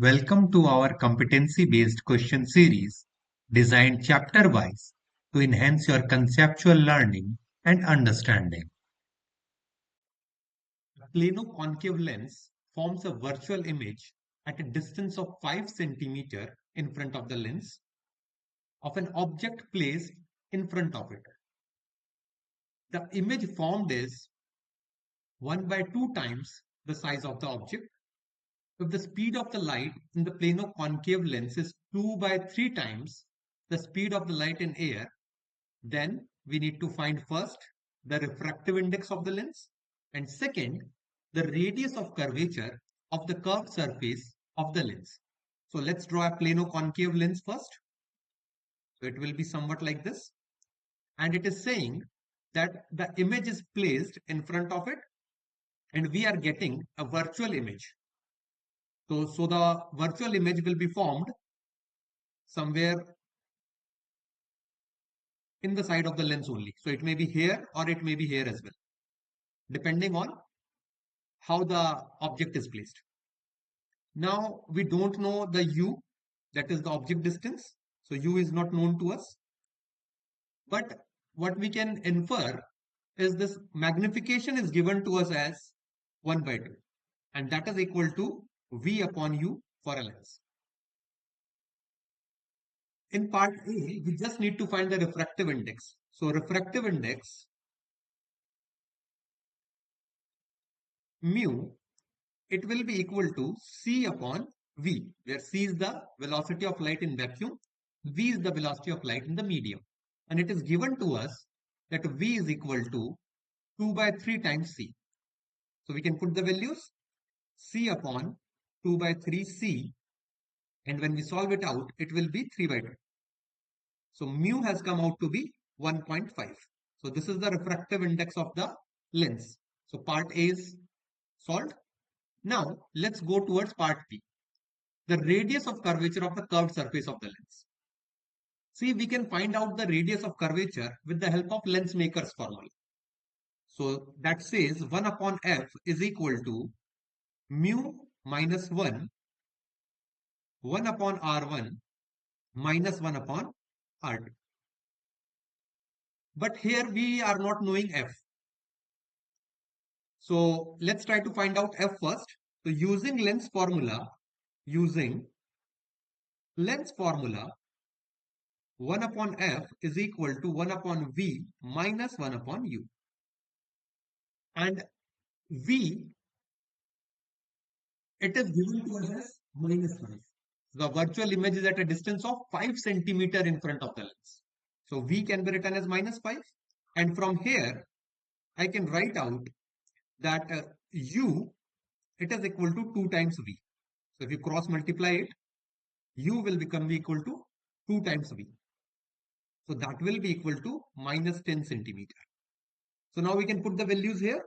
Welcome to our competency-based question series designed chapter-wise to enhance your conceptual learning and understanding. A plano-concave lens forms a virtual image at a distance of 5 cm in front of the lens of an object placed in front of it. The image formed is 1 by 2 times the size of the object. If the speed of the light in the plano-concave lens is 2 by 3 times the speed of the light in air, then we need to find first the refractive index of the lens and second the radius of curvature of the curved surface of the lens. So let's draw a plano-concave lens first. So it will be somewhat like this, and it is saying that the image is placed in front of it and we are getting a virtual image. So the virtual image will be formed somewhere in the side of the lens only. So it may be here or it may be here as well, depending on how the object is placed. Now we don't know the u, that is the object distance. So u is not known to us. But what we can infer is this magnification is given to us as 1 by 2. And that is equal to v upon u for a lens. In part A, we just need to find the refractive index. So refractive index mu, it will be equal to c upon v, where c is the velocity of light in vacuum, v is the velocity of light in the medium. And it is given to us that v is equal to 2 by 3 times c. So we can put the values c upon 2 by 3 c, and when we solve it out, it will be 3 by 2. So mu has come out to be 1.5. So this is the refractive index of the lens. So part A is solved. Now let's go towards part B. The radius of curvature of the curved surface of the lens. See, we can find out the radius of curvature with the help of lens maker's formula. So that says 1 upon f is equal to mu minus 1 upon r1 minus 1 upon r2. But here we are not knowing f. So let's try to find out f first. So using lens formula, 1 upon f is equal to 1 upon v minus 1 upon u. And v, it is given to us as minus 5. The virtual image is at a distance of 5 centimeter in front of the lens. So v can be written as minus 5. And from here, I can write out that u, it is equal to 2 times v. So if you cross multiply it, u will become equal to 2 times v. So that will be equal to minus 10 centimeter. So now we can put the values here.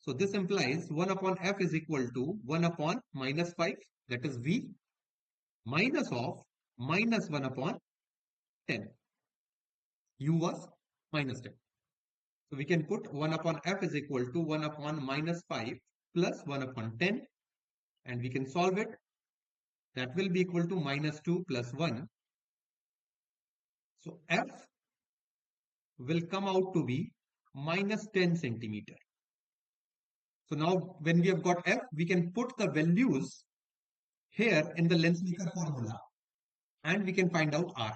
So this implies 1 upon f is equal to 1 upon minus 5, that is v, minus of minus 1 upon 10. U was minus 10. So we can put 1 upon f is equal to 1 upon minus 5 plus 1 upon 10, and we can solve it. That will be equal to minus 2 plus 1. So f will come out to be minus 10 centimeter. So now when we have got f, we can put the values here in the lens maker formula and we can find out r.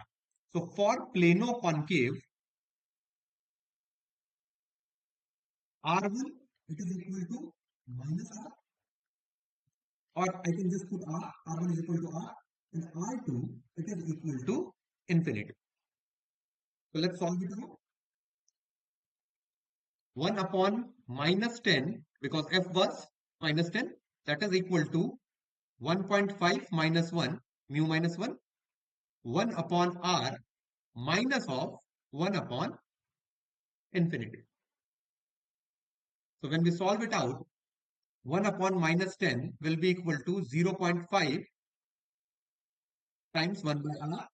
So for plano concave, r1 it is equal to minus r, or I can just put r1 is equal to r, and r2 it is equal to infinity. So let's solve it out. 1 upon minus 10, because f was minus 10, that is equal to 1.5 minus 1, mu minus 1, 1 upon r minus of 1 upon infinity. So when we solve it out, 1 upon minus 10 will be equal to 0.5 times 1 by r,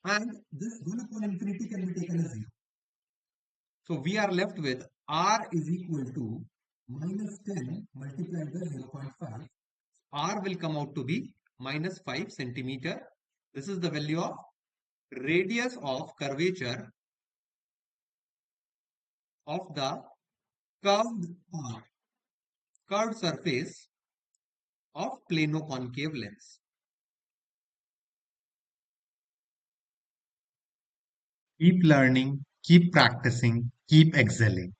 and this 1 upon infinity can be taken as 0. So we are left with r is equal to minus 10 multiplied by 0.5 R will come out to be minus 5 centimeter. This is the value of radius of curvature of the curved, curved surface of plano concave lens. Keep learning, keep practicing, keep excelling.